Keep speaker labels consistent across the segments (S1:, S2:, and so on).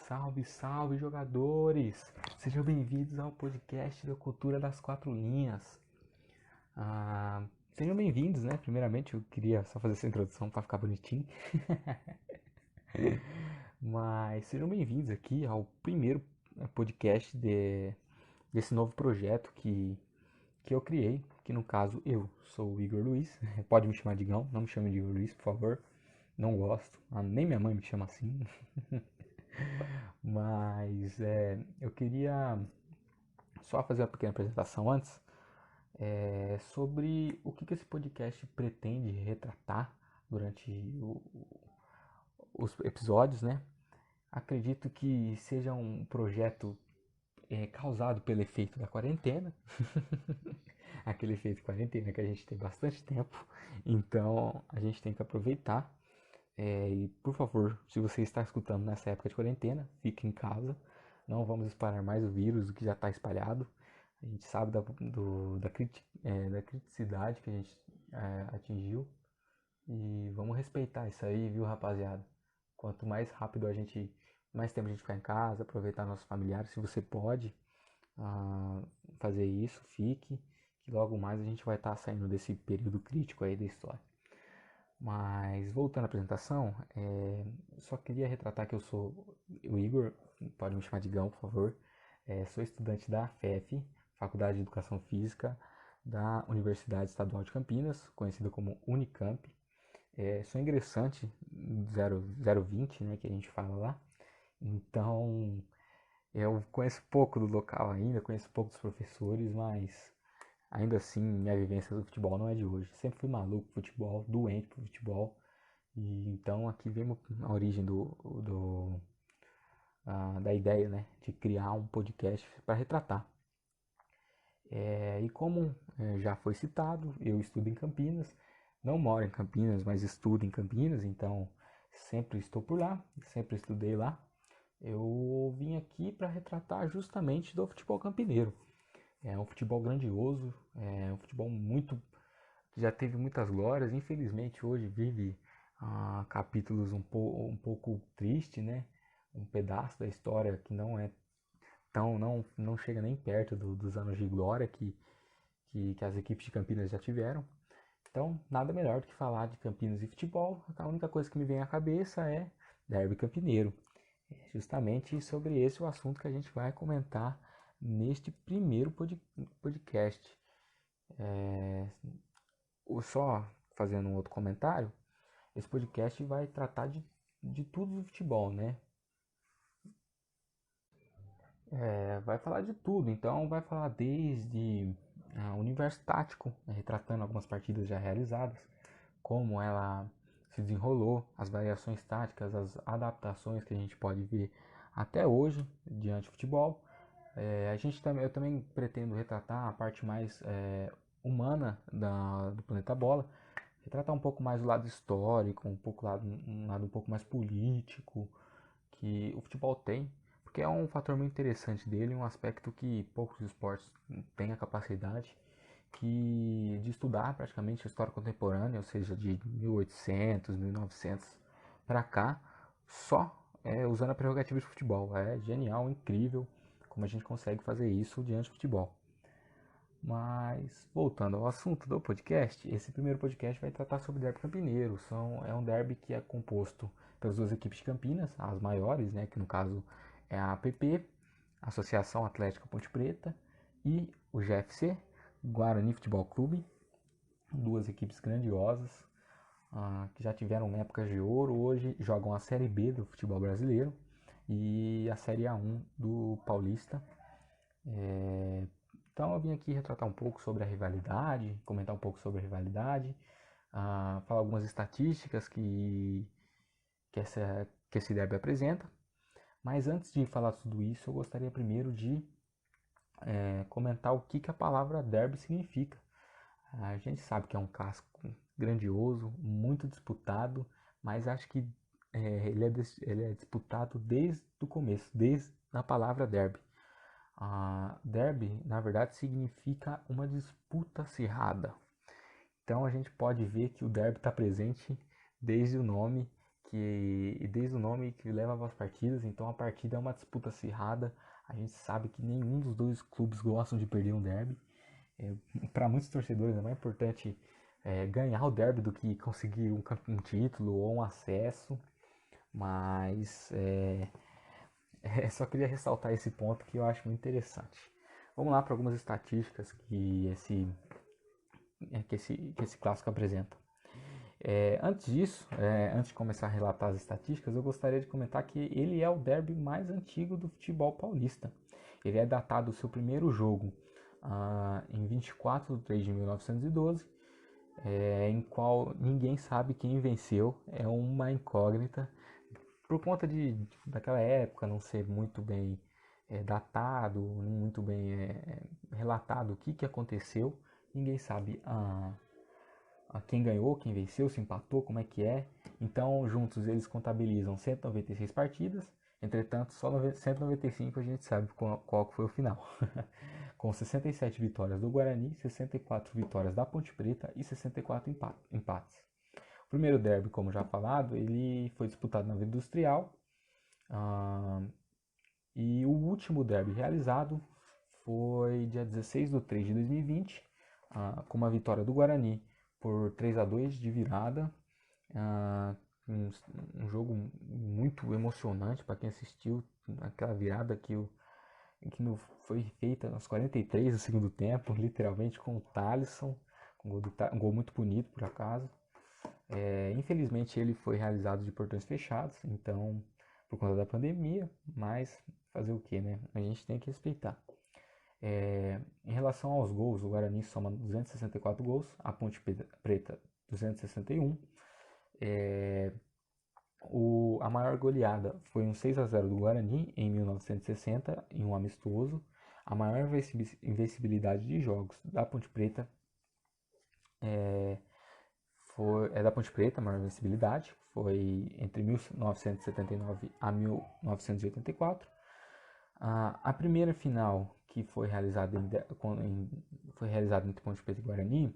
S1: Salve, salve, jogadores! Sejam bem-vindos ao podcast da Cultura das Quatro Linhas. Sejam bem-vindos, né? Primeiramente, eu queria só fazer essa introdução para ficar bonitinho. Mas sejam bem-vindos aqui ao primeiro podcast desse novo projeto que eu criei, que no caso eu sou o Igor Luiz. Pode me chamar de Igão, não me chame de Igor Luiz, por favor. Não gosto, nem minha mãe me chama assim. Mas eu queria só fazer uma pequena apresentação antes sobre o que esse podcast pretende retratar durante os episódios, né? Acredito que seja um projeto causado pelo efeito da quarentena, aquele efeito quarentena que a gente tem bastante tempo, então a gente tem que aproveitar. E por favor, se você está escutando nessa época de quarentena, fique em casa. Não vamos espalhar mais o vírus do que já está espalhado. A gente sabe da criticidade que a gente atingiu. E vamos respeitar isso aí, viu, rapaziada? Quanto mais rápido mais tempo a gente ficar em casa, aproveitar nossos familiares, se você pode ah, fazer isso, fique. Que logo mais a gente vai estar saindo desse período crítico aí da história. Mas voltando à apresentação, só queria retratar que eu sou o Igor, pode me chamar de Gão, por favor. Sou estudante da FEF, Faculdade de Educação Física, da Universidade Estadual de Campinas, conhecida como Unicamp. Sou ingressante 020, né, que a gente fala lá. Então, eu conheço pouco do local ainda, conheço pouco dos professores, mas ainda assim, minha vivência do futebol não é de hoje. Sempre fui maluco pro futebol, doente pro futebol. E então aqui vem a origem da ideia, né, de criar um podcast para retratar. E como já foi citado, eu estudo em Campinas. Não moro em Campinas, mas estudo em Campinas, então sempre estou por lá, sempre estudei lá. Eu vim aqui para retratar justamente do futebol campineiro. É um futebol grandioso, é um futebol que já teve muitas glórias. Infelizmente hoje vive capítulos um pouco triste, né? Um pedaço da história que não chega nem perto dos anos de glória que as equipes de Campinas já tiveram. Então, nada melhor do que falar de Campinas e futebol. A única coisa que me vem à cabeça é Derby Campineiro. É justamente sobre esse o assunto que a gente vai comentar neste primeiro podcast. Só fazendo um outro comentário, esse podcast vai tratar de tudo do futebol, né? Vai falar de tudo, então vai falar desde o universo tático, né, retratando algumas partidas já realizadas, como ela se desenrolou, as variações táticas, as adaptações que a gente pode ver até hoje diante do futebol. Eu também pretendo retratar a parte mais humana do planeta bola, retratar um pouco mais o lado histórico, um lado um pouco mais político que o futebol tem, porque é um fator muito interessante dele, um aspecto que poucos esportes têm a capacidade de estudar praticamente a história contemporânea, ou seja, de 1800, 1900 para cá, só usando a prerrogativa de futebol. É genial, incrível como a gente consegue fazer isso diante do futebol. Mas, voltando ao assunto do podcast, esse primeiro podcast vai tratar sobre o derby campineiro. É um derby que é composto pelas duas equipes de Campinas, as maiores, né, que no caso é a APP, Associação Atlética Ponte Preta, e o GFC, Guarani Futebol Clube, duas equipes grandiosas, que já tiveram épocas de ouro, hoje jogam a Série B do futebol brasileiro e a Série A1 do Paulista. Então eu vim aqui retratar um pouco sobre a rivalidade, comentar um pouco sobre a rivalidade, falar algumas estatísticas que esse derby apresenta. Mas antes de falar tudo isso, eu gostaria primeiro de comentar o que a palavra derby significa. A gente sabe que é um clássico grandioso, muito disputado, mas acho que ele é disputado desde o começo, desde a palavra derby. Derby, na verdade, significa uma disputa acirrada. Então a gente pode ver que o derby está presente desde o nome, e desde o nome que leva às partidas, então a partida é uma disputa acirrada. A gente sabe que nenhum dos dois clubes gostam de perder um derby. Para muitos torcedores é mais importante ganhar o derby do que conseguir um título ou um acesso. Mas só queria ressaltar esse ponto que eu acho muito interessante. Vamos lá para algumas estatísticas que esse clássico apresenta. Antes disso, antes de começar a relatar as estatísticas, eu gostaria de comentar que ele é o derby mais antigo do futebol paulista. Ele é datado o seu primeiro jogo em 24 de 3 de 1912, em qual ninguém sabe quem venceu, é uma incógnita, por conta daquela época não ser muito bem datado, muito bem relatado o que aconteceu, ninguém sabe a quem ganhou, quem venceu, se empatou, como é que é. Então, juntos eles contabilizam 196 partidas, entretanto, só 195 a gente sabe qual foi o final. Com 67 vitórias do Guarani, 64 vitórias da Ponte Preta e 64 empates. O primeiro derby, como já falado, ele foi disputado na Vila Industrial. E o último derby realizado foi dia 16 de 3 de 2020, com uma vitória do Guarani por 3-2 de virada. Um jogo muito emocionante para quem assistiu, aquela virada que foi feita aos 43 do segundo tempo, literalmente com o Thalisson, um gol muito bonito por acaso. Infelizmente ele foi realizado de portões fechados, então por conta da pandemia, mas fazer o que, né? A gente tem que respeitar. Em relação aos gols, o Guarani soma 264 gols, a Ponte Preta 261. A maior goleada foi um 6-0 do Guarani em 1960, em um amistoso. A maior invencibilidade de jogos da Ponte Preta da Ponte Preta, a maior invencibilidade, foi entre 1979 a 1984. A primeira final que foi realizada entre Ponte Preta e Guarani,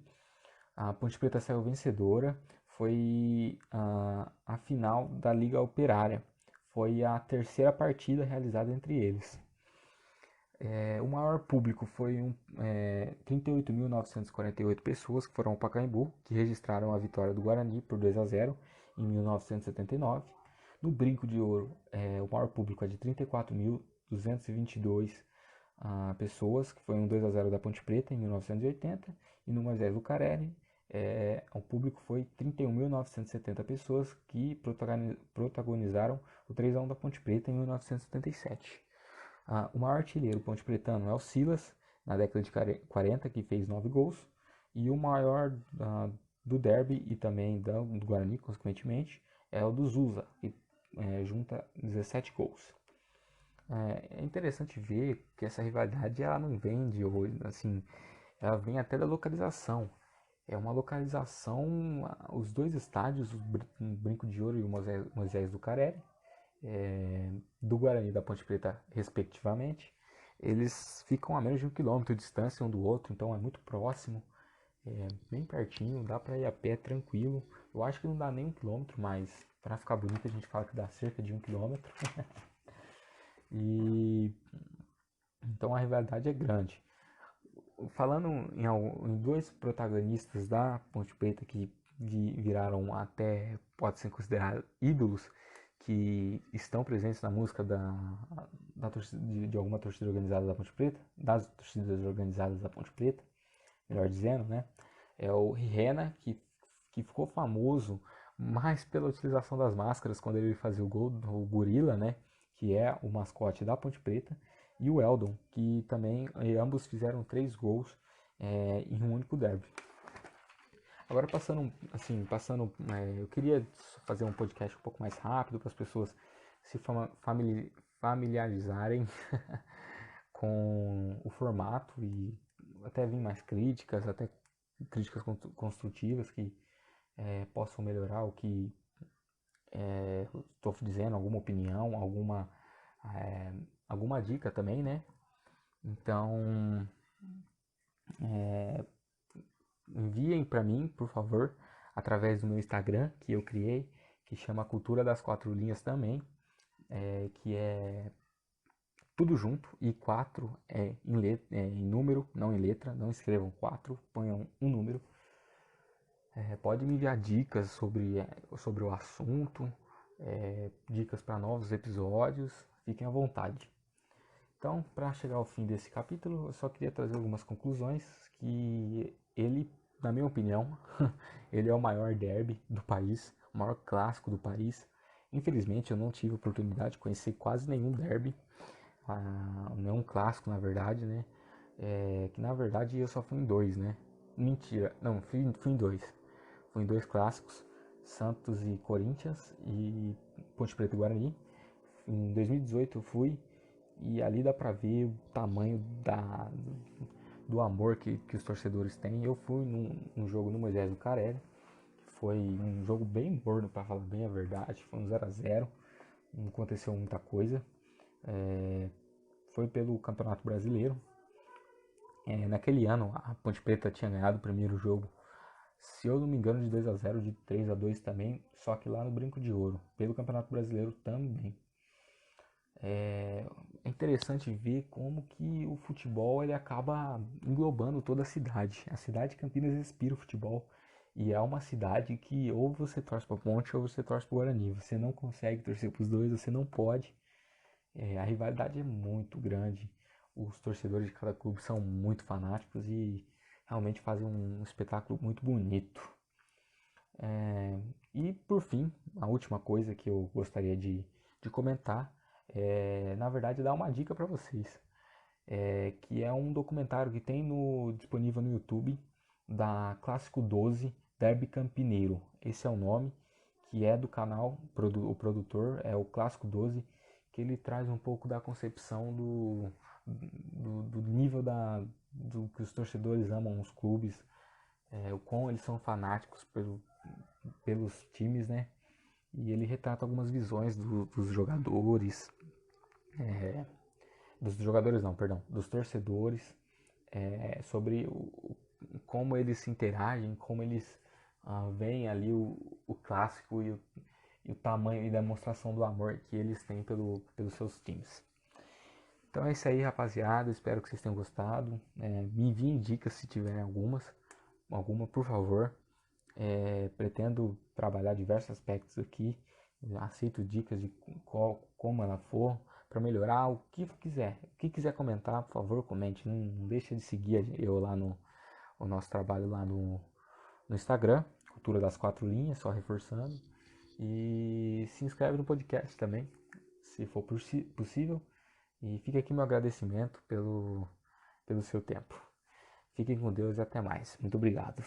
S1: a Ponte Preta saiu vencedora. Foi a final da Liga Operária. Foi a terceira partida realizada entre eles. O maior público foi 38.948 pessoas que foram ao Pacaembu, que registraram a vitória do Guarani por 2-0 em 1979. No Brinco de Ouro, o maior público é de 34.222 pessoas, que foi um 2-0 da Ponte Preta em 1980. E no Moisés Lucarelli, o público foi 31.970 pessoas que protagonizaram o 3-1 da Ponte Preta em 1977. O maior artilheiro ponte-pretano é o Silas, na década de 40, que fez 9 gols. E o maior do derby e também do Guarani, consequentemente, é o do Zusa, que junta 17 gols. É interessante ver que essa rivalidade ela não vem de hoje, assim, ela vem até da localização. É uma localização, os dois estádios, o Brinco de Ouro e o Moisés Lucarelli, do Guarani e da Ponte Preta, respectivamente, eles ficam a menos de 1 quilômetro de distância um do outro, então é muito próximo, bem pertinho, dá para ir a pé tranquilo. Eu acho que não dá nem 1 quilômetro, mas para ficar bonito a gente fala que dá cerca de 1 quilômetro. E então a rivalidade é grande. Falando em dois protagonistas da Ponte Preta que viraram até, pode ser considerado ídolos, que estão presentes na música de alguma torcida organizada da Ponte Preta, das torcidas organizadas da Ponte Preta, melhor dizendo, né? É o Rihena, que ficou famoso mais pela utilização das máscaras quando ele fazia o gol do Gorila, né? Que é o mascote da Ponte Preta, e o Eldon, que também ambos fizeram 3 gols em um único derby. Agora eu queria fazer um podcast um pouco mais rápido para as pessoas se familiarizarem com o formato e até vir mais críticas, até críticas construtivas que possam melhorar o que estou dizendo, alguma opinião, alguma dica também, né? Então, enviem para mim, por favor, através do meu Instagram que eu criei, que chama Cultura das Quatro Linhas também, que é tudo junto, e 4 em número, não em letra. Não escrevam 4, ponham um número. Pode me enviar dicas sobre o assunto, dicas para novos episódios, fiquem à vontade. Então, para chegar ao fim desse capítulo, eu só queria trazer algumas conclusões, que ele, na minha opinião, ele é o maior derby do país, o maior clássico do país. Infelizmente, eu não tive oportunidade de conhecer quase nenhum derby, nenhum clássico, na verdade, né? Que na verdade eu só fui em dois, né? Mentira, não, fui em dois. Fui em dois clássicos, Santos e Corinthians e Ponte Preta e Guarani. Em 2018 eu fui, e ali dá pra ver o tamanho do amor que os torcedores têm. Eu fui num jogo no Moisés do Carelli, foi um jogo bem morno, para falar bem a verdade, foi um 0-0, não aconteceu muita coisa. Foi pelo Campeonato Brasileiro. Naquele ano a Ponte Preta tinha ganhado o primeiro jogo, se eu não me engano, de 2-0, de 3-2 também, só que lá no Brinco de Ouro, pelo Campeonato Brasileiro também. É interessante ver como que o futebol ele acaba englobando toda a cidade. A cidade de Campinas respira o futebol, e é uma cidade que ou você torce para Ponte ou você torce para Guarani. Você não consegue torcer para os dois, você não pode. A rivalidade é muito grande. Os torcedores de cada clube são muito fanáticos e realmente fazem um espetáculo muito bonito. E por fim, a última coisa que eu gostaria de comentar na verdade, dar uma dica para vocês, que é um documentário que tem disponível no YouTube, da Clássico 12 Derby Campineiro. Esse é o nome, que é do canal, o produtor é o Clássico 12, que ele traz um pouco da concepção do nível do que os torcedores amam os clubes, o quão eles são fanáticos pelos times, né? E ele retrata algumas visões dos jogadores, dos jogadores não, perdão, dos torcedores, sobre como eles se interagem, como eles veem ali o clássico e o tamanho e demonstração do amor que eles têm pelos seus times. Então é isso aí, rapaziada, espero que vocês tenham gostado. Me enviem dicas se tiverem alguma, por favor. Pretendo trabalhar diversos aspectos aqui. Aceito dicas de como ela for, para melhorar o que quiser. O que quiser comentar, por favor, comente. Não deixa de seguir eu lá o nosso trabalho lá no Instagram, Cultura das Quatro Linhas, só reforçando. E se inscreve no podcast também, se for possível. E fica aqui meu agradecimento pelo seu tempo. Fiquem com Deus e até mais. Muito obrigado.